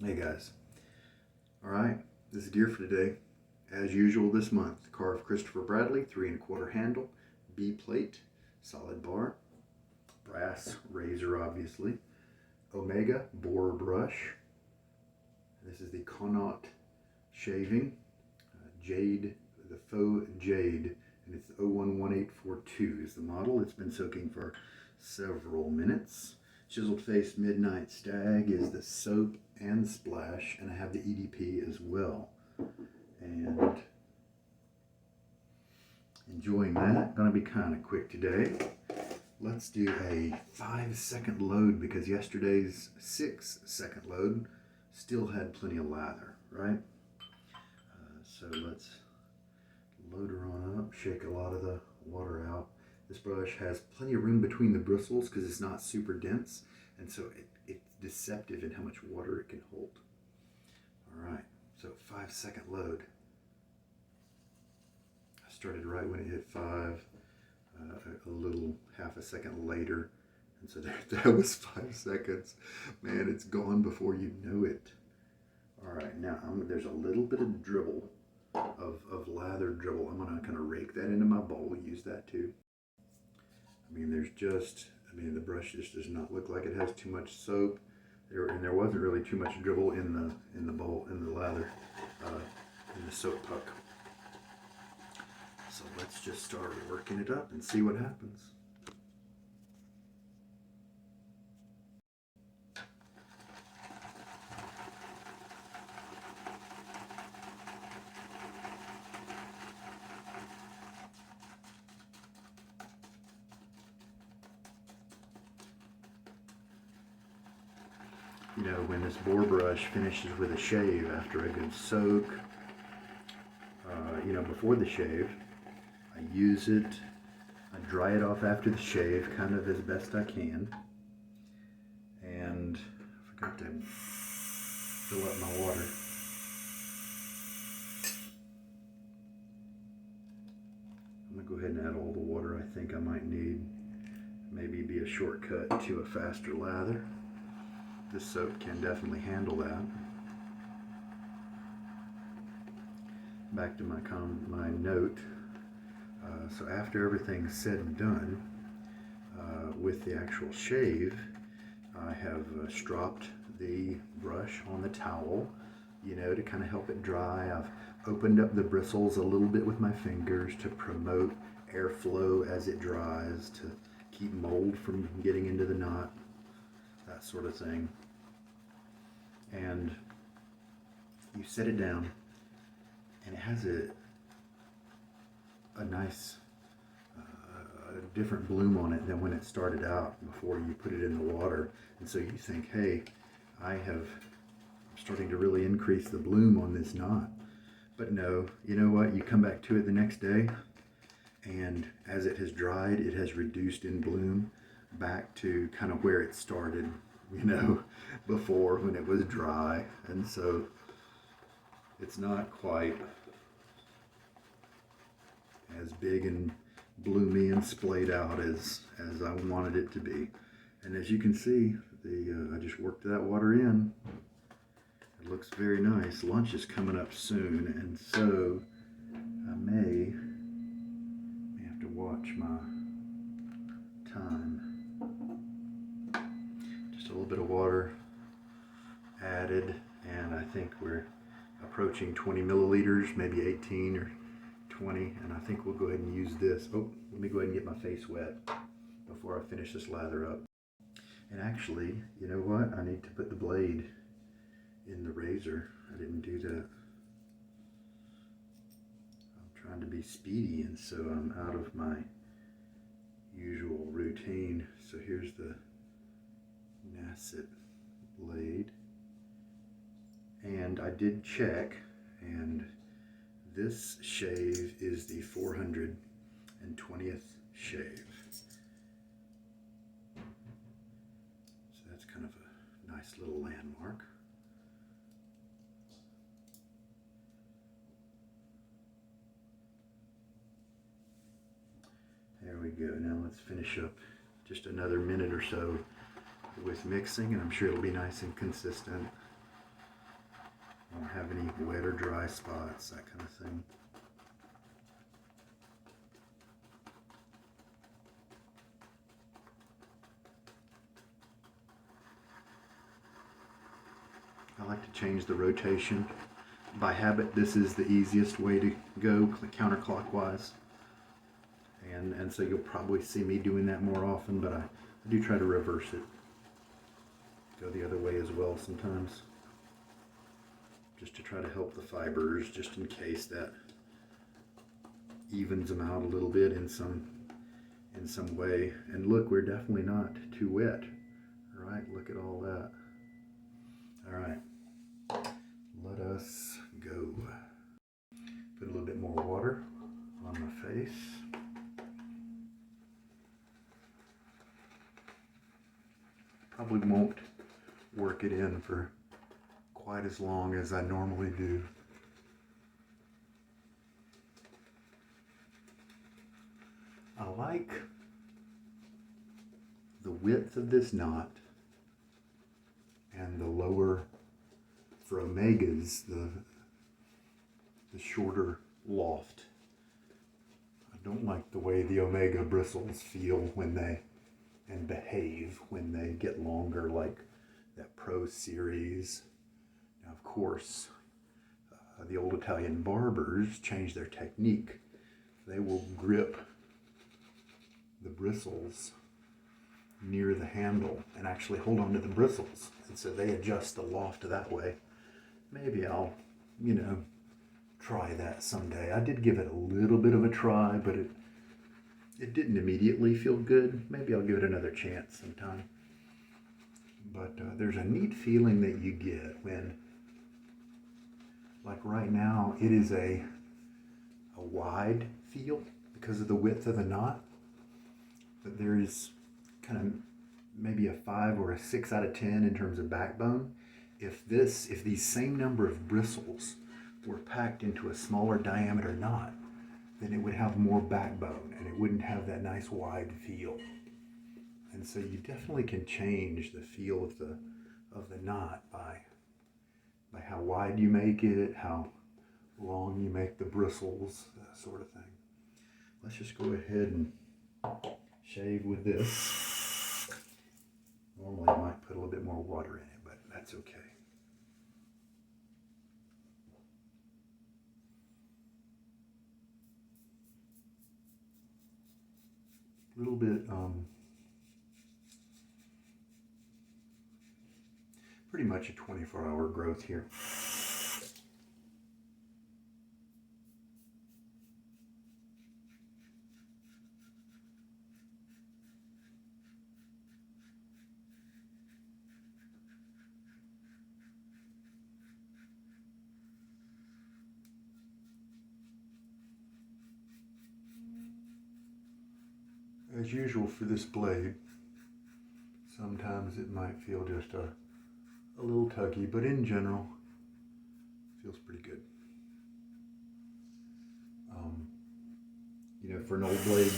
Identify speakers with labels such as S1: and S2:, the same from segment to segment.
S1: Hey guys. All right, this is gear for today. As usual this month, Karve Christopher Bradley, 3 1/4 handle, B plate, solid bar, brass razor obviously, Omega boar brush. This is the Connaught shaving, Jade, the Faux Jade, and it's 011842 is the model. It's been soaking for several minutes. Chiseled Face Midnight Stag is the soap and splash, and I have the EDP as well. And enjoying that. Gonna be kind of quick today. Let's do a 5-second load because yesterday's 6-second load still had plenty of lather, right? So let's load her on up, shake a lot of the water out. This brush has plenty of room between the bristles because it's not super dense, and so it's deceptive in how much water it can hold. All right, so 5-second load. I started right when it hit 5, a little half a second later, and so that was 5 seconds. Man, it's gone before you know it. All right, now there's a little bit of dribble, of lather dribble. I'm gonna kind of rake that into my bowl, use that too. I mean, the brush just does not look like it has too much soap. There wasn't really too much dribble in the bowl, in the lather, in the soap puck. So let's just start working it up and see what happens. You know, when this boar brush finishes with a shave after a good soak, before the shave, I use it, I dry it off after the shave, kind of as best I can. And I forgot to fill up my water. I'm gonna go ahead and add all the water I think I might need. Maybe be a shortcut to a faster lather. This soap can definitely handle that. Back to my note. So after everything's said and done, with the actual shave, I have stropped the brush on the towel, to kind of help it dry. I've opened up the bristles a little bit with my fingers to promote airflow as it dries, to keep mold from getting into the knot, that sort of thing. And you set it down, and it has a nice different bloom on it than when it started out before you put it in the water. And so you think, hey, I'm starting to really increase the bloom on this knot. But no, you know what? You come back to it the next day, and as it has dried, it has reduced in bloom back to kind of where it started, before when it was dry. And so it's not quite as big and bloomy and splayed out as I wanted it to be. And as you can see, I just worked that water in. It looks very nice. Lunch is coming up soon, and so I may have to watch my time. Just a little bit of water added, and I think we're approaching 20 milliliters, maybe 18 or 20, and I think we'll go ahead and use this. Oh, let me go ahead and get my face wet before I finish this lather up. And actually, you know what? I need to put the blade in the razor. I didn't do that. I'm trying to be speedy, and so I'm out of my usual routine. So here's the Nacet blade. And I did check, and this shave is the 420th shave. So that's kind of a nice little landmark. There we go. Now let's finish up just another minute or so with mixing, and I'm sure it'll be nice and consistent. I don't have any wet or dry spots, that kind of thing. I like to change the rotation. By habit, this is the easiest way to go counterclockwise. And so you'll probably see me doing that more often, but I do try to reverse it. Go the other way as well sometimes. Just to try to help the fibers, just in case that evens them out a little bit in some way. And look, we're definitely not too wet. All right, look at all that. All right, let us go. Put a little bit more water on my face. Probably won't work it in for quite as long as I normally do. I like the width of this knot and the lower, for Omegas, the shorter loft. I don't like the way the Omega bristles feel when they, and behave when they get longer, like that Pro series. Now, of course, the old Italian barbers change their technique. They will grip the bristles near the handle and actually hold on to the bristles. And so they adjust the loft that way. Maybe I'll, try that someday. I did give it a little bit of a try, but it didn't immediately feel good. Maybe I'll give it another chance sometime. But there's a neat feeling that you get when, like right now, it is a wide feel because of the width of the knot. But there is kind of maybe a 5 or a 6 out of 10 in terms of backbone. If these same number of bristles were packed into a smaller diameter knot, then it would have more backbone and it wouldn't have that nice wide feel. And so you definitely can change the feel of the knot by how wide you make it, how long you make the bristles, that sort of thing. Let's just go ahead and shave with this. Normally I might put a little bit more water in it, but that's okay. A little bit, pretty much a 24-hour growth here. As usual for this blade, sometimes it might feel just a little tuggy, but in general, it feels pretty good. For an old blade,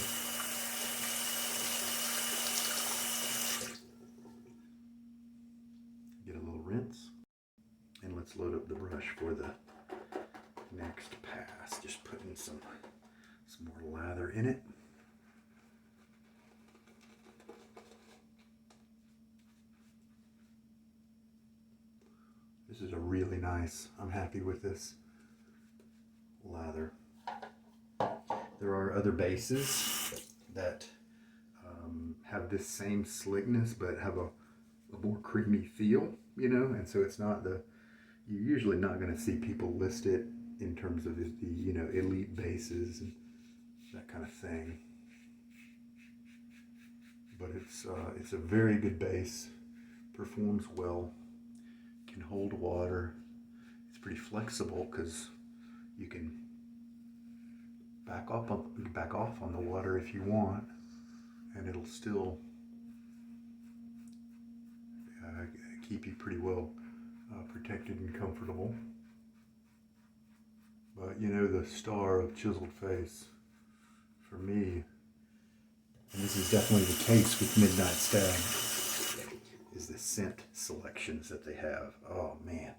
S1: get a little rinse, and let's load up the brush for the next pass. Just putting some more lather in it. This is a really nice, I'm happy with this lather. There are other bases that have this same slickness but have a more creamy feel, and so it's not you're usually not going to see people list it in terms of the elite bases and that kind of thing. But it's a very good base, performs well, can hold water. It's pretty flexible because you can back off on the water if you want, and it'll still keep you pretty well protected and comfortable. But the star of Chiseled Face for me, and this is definitely the case with Midnight Stag, is the scent selections that they have. Oh man,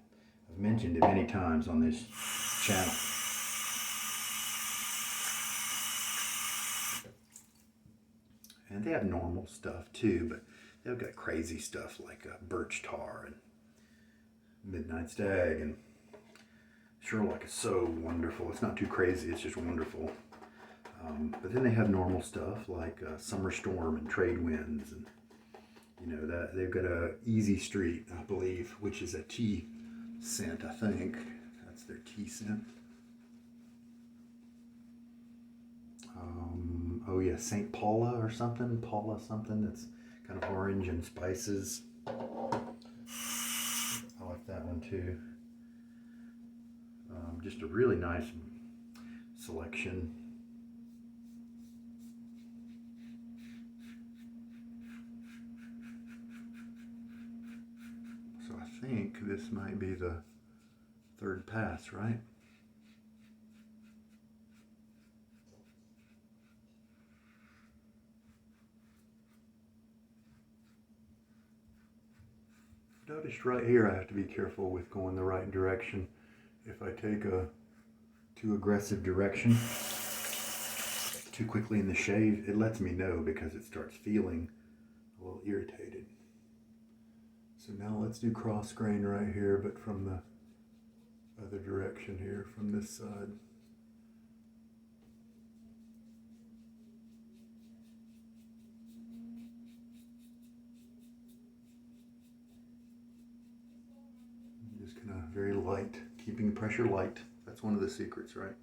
S1: I've mentioned it many times on this channel. And they have normal stuff too, but they've got crazy stuff like birch tar and midnight stag, and Sherlock is so wonderful. It's not too crazy, it's just wonderful. But then they have normal stuff like summer storm and trade winds, and you know that they've got a easy street, I believe, which is a tea scent. I think that's their tea scent. Oh yeah, St. Paula or something, Paula something, that's kind of orange and spices. I like that one too. Just a really nice selection. So I think this might be the third pass, right? Noticed right here I have to be careful with going the right direction. If I take a too aggressive direction too quickly in the shave, it lets me know because it starts feeling a little irritated. So now let's do cross grain right here, but from the other direction here, from this side. Just kind of very light, keeping the pressure light. That's one of the secrets, right?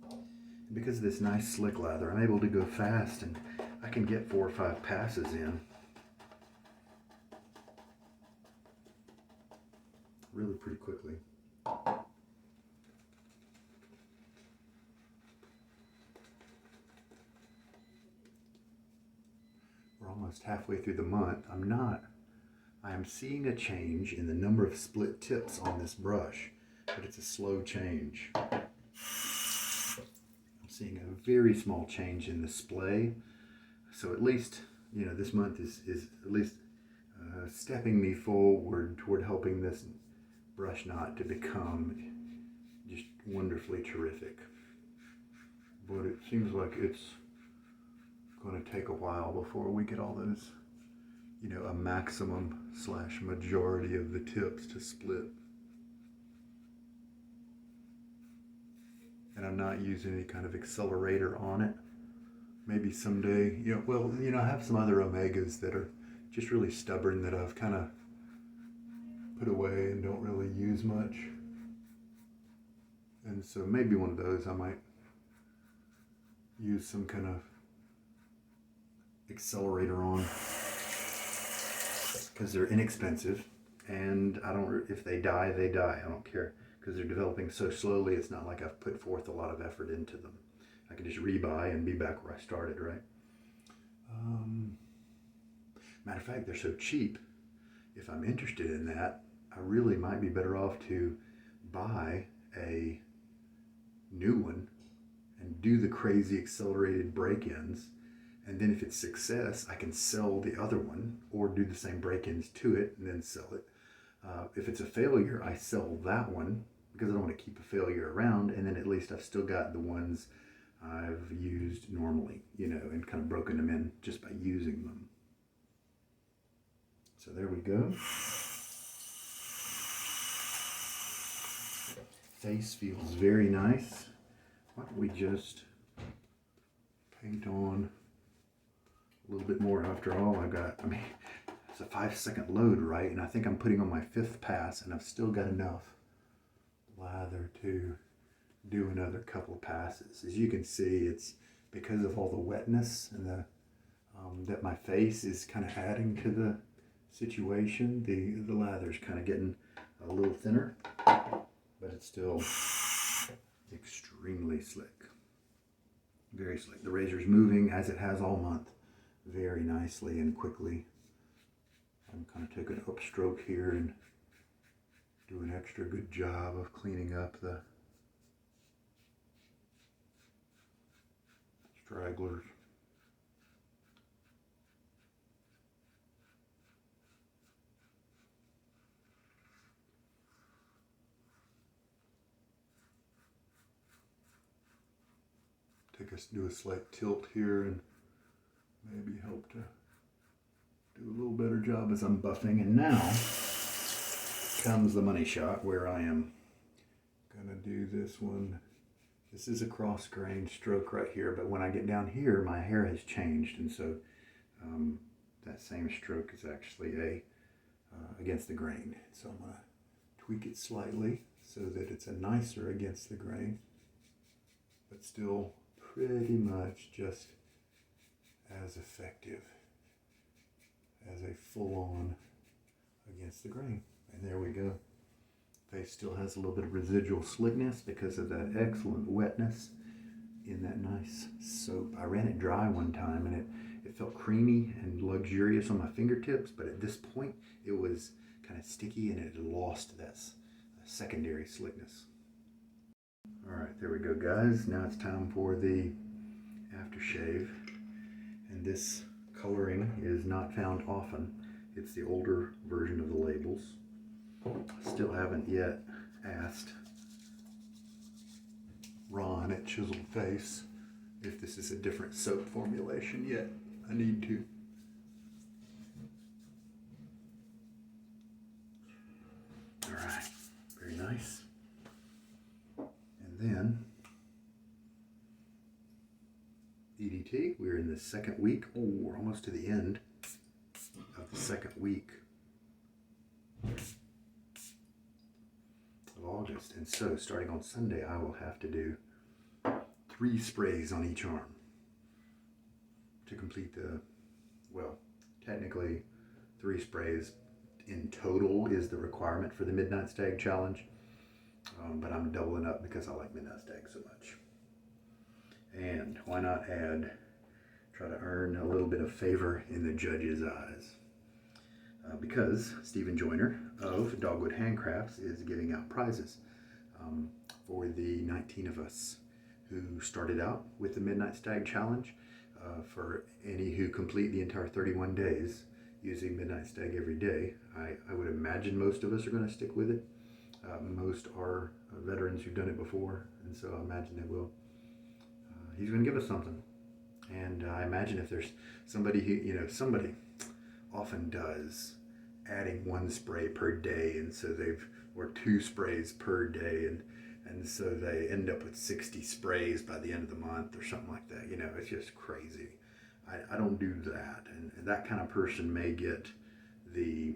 S1: And because of this nice slick lather, I'm able to go fast, and I can get 4 or 5 passes in really pretty quickly. We're almost halfway through the month. I am seeing a change in the number of split tips on this brush, but it's a slow change. I'm seeing a very small change in the splay. So at least, you know, this month is at least stepping me forward toward helping this brush knot to become just wonderfully terrific. But it seems like it's going to take a while before we get all those, you know, a maximum / majority of the tips to split. And I'm not using any kind of accelerator on it. Maybe someday, you know, well, you know, I have some other omegas that are just really stubborn that I've kind of put away and don't really use much. And so maybe one of those I might use some kind of accelerator on, because they're inexpensive, and I don't, if they die, they die. I don't care, because they're developing so slowly. It's not like I've put forth a lot of effort into them. I can just rebuy and be back where I started, right? Matter of fact, they're so cheap. If I'm interested in that, I really might be better off to buy a new one and do the crazy accelerated break-ins. And then if it's success, I can sell the other one or do the same break-ins to it and then sell it. If it's a failure, I sell that one because I don't want to keep a failure around. And then at least I've still got the ones I've used normally, you know, and kind of broken them in just by using them. So there we go. Face feels very nice. Why don't we just paint on a little bit more after all. I mean, it's a 5-second load, right? And I think I'm putting on my 5th pass, and I've still got enough lather to do another couple of passes. As you can see, it's because of all the wetness and the that my face is kind of adding to the situation. The lather's kind of getting a little thinner, but it's still extremely slick. Very slick. The razor's moving as it has all month, very nicely and quickly. I'm kind of taking an upstroke here and do an extra good job of cleaning up the stragglers. I do a slight tilt here and maybe help to do a little better job as I'm buffing. And now comes the money shot where I am gonna do this one. This is a cross grain stroke right here, but when I get down here, my hair has changed, and so that same stroke is actually against the grain. So I'm gonna tweak it slightly so that it's a nicer against the grain, but still pretty much just as effective as a full-on against the grain. And there we go. Face still has a little bit of residual slickness because of that excellent wetness in that nice soap. I ran it dry one time and it felt creamy and luxurious on my fingertips, but at this point it was kind of sticky and it had lost that secondary slickness. All right, there we go, guys. Now it's time for the aftershave. And this coloring is not found often. It's the older version of the labels. Still haven't yet asked Ron at Chiseled Face if this is a different soap formulation yet. I need to. All right, very nice. And then EDT, we're in the second week. Oh, we're almost to the end of the second week of August. And so starting on Sunday, I will have to do 3 sprays on each arm to complete the, well, technically 3 sprays in total is the requirement for the Midnight Stag Challenge. But I'm doubling up because I like Midnight Stag so much. And why not try to earn a little bit of favor in the judge's eyes. Because Stephen Joyner of Dogwood Handcrafts is giving out prizes for the 19 of us who started out with the Midnight Stag Challenge. For any who complete the entire 31 days using Midnight Stag every day, I would imagine most of us are going to stick with it. Most are veterans who've done it before, and so I imagine they will. He's going to give us something. And I imagine if there's somebody who, somebody often does adding 1 spray per day, and so or 2 sprays per day, and so they end up with 60 sprays by the end of the month or something like that. It's just crazy. I don't do that, and that kind of person may get the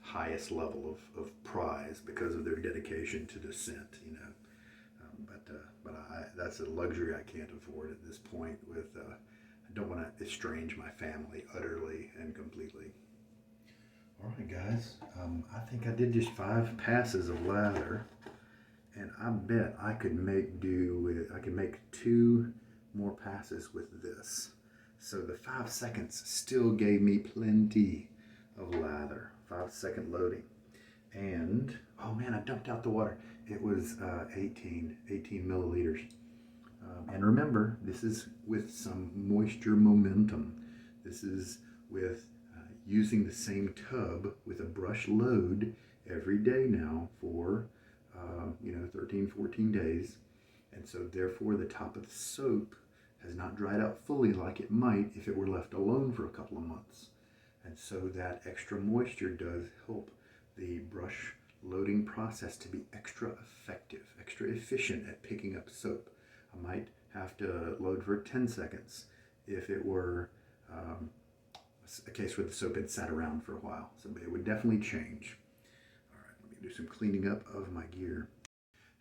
S1: highest level of prize because of their dedication to the scent, but that's a luxury I can't afford at this point. I don't want to estrange my family utterly and completely. All right, guys. I think I did just 5 passes of lather, and I bet I could make 2 more passes with this. So the 5 seconds still gave me plenty of lather. 5-second loading. And, oh man, I dumped out the water. It was 18 milliliters. And remember, this is with some moisture momentum. This is with using the same tub with a brush load every day now for, 13, 14 days. And so therefore the top of the soap has not dried out fully like it might if it were left alone for a couple of months. And so that extra moisture does help the brush loading process to be extra effective, extra efficient at picking up soap. I might have to load for 10 seconds if it were a case where the soap had sat around for a while. So it would definitely change. All right, let me do some cleaning up of my gear.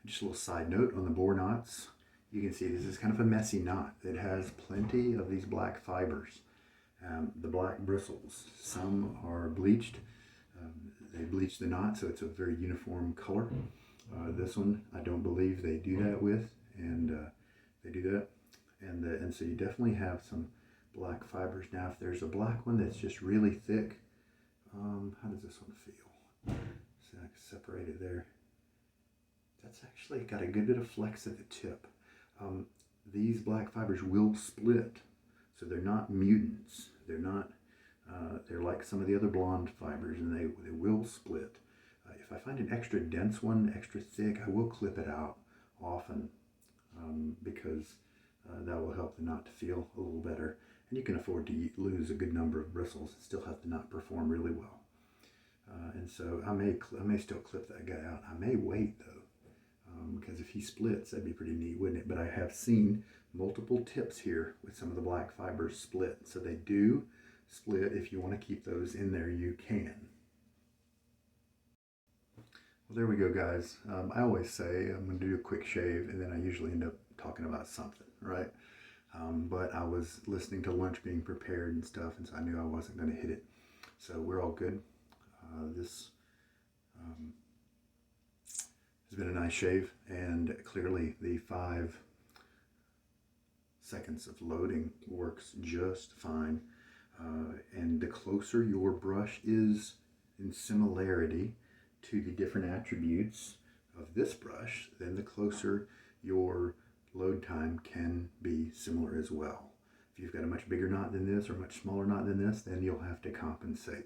S1: Just a little side note on the bore knots. You can see this is kind of a messy knot. It has plenty of these black fibers. The black bristles. Some are bleached. They bleach the knot so it's a very uniform color. This one I don't believe they do that with, and they do that. And so you definitely have some black fibers. Now if there's a black one that's just really thick, how does this one feel? So I can separate it there. That's actually got a good bit of flex at the tip. These black fibers will split. So they're not mutants. They're not. They're like some of the other blonde fibers, and they will split. If I find an extra dense one, extra thick, I will clip it out often because that will help the knot to feel a little better. And you can afford to lose a good number of bristles and still have the knot perform really well. And so I may still clip that guy out. I may wait though, because if he splits, that'd be pretty neat, wouldn't it? But I have seen multiple tips here with some of the black fibers split. So they do split. If you want to keep those in there, you can. Well, there we go, guys. I always say I'm going to do a quick shave, and then I usually end up talking about something, right? But I was listening to lunch being prepared and stuff, and so I knew I wasn't going to hit it. So we're all good. This has been a nice shave, and clearly the 5 seconds of loading works just fine. And the closer your brush is in similarity to the different attributes of this brush, then the closer your load time can be similar as well. If you've got a much bigger knot than this or a much smaller knot than this, then you'll have to compensate.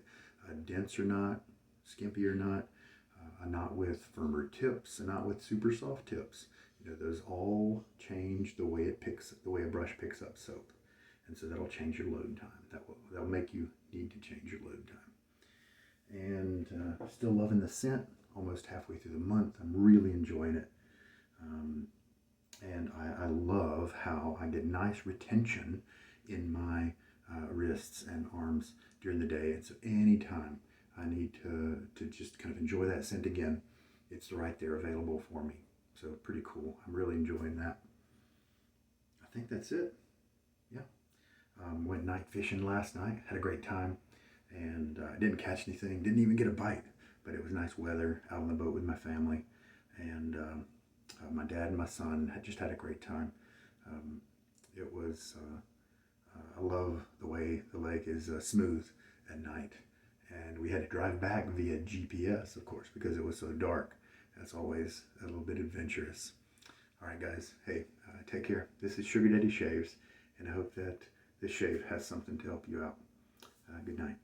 S1: A denser knot, skimpier knot, a knot with firmer tips, a knot with super soft tips. You know, those all change the way the way a brush picks up soap. And so that'll change your load time. That'll make you need to change your load time. And still loving the scent almost halfway through the month. I'm really enjoying it. And I love how I get nice retention in my wrists and arms during the day. And so anytime I need to just kind of enjoy that scent again, it's right there available for me. So pretty cool. I'm really enjoying that. I think that's it. Yeah. Went night fishing last night. Had a great time. And didn't catch anything. Didn't even get a bite. But it was nice weather out on the boat with my family. And my dad and my son just had a great time. It was, I love the way the lake is smooth at night. And we had to drive back via GPS, of course, because it was so dark. That's always a little bit adventurous. All right, guys. Hey, take care. This is Sugar Daddy Shaves, and I hope that this shave has something to help you out. Good night.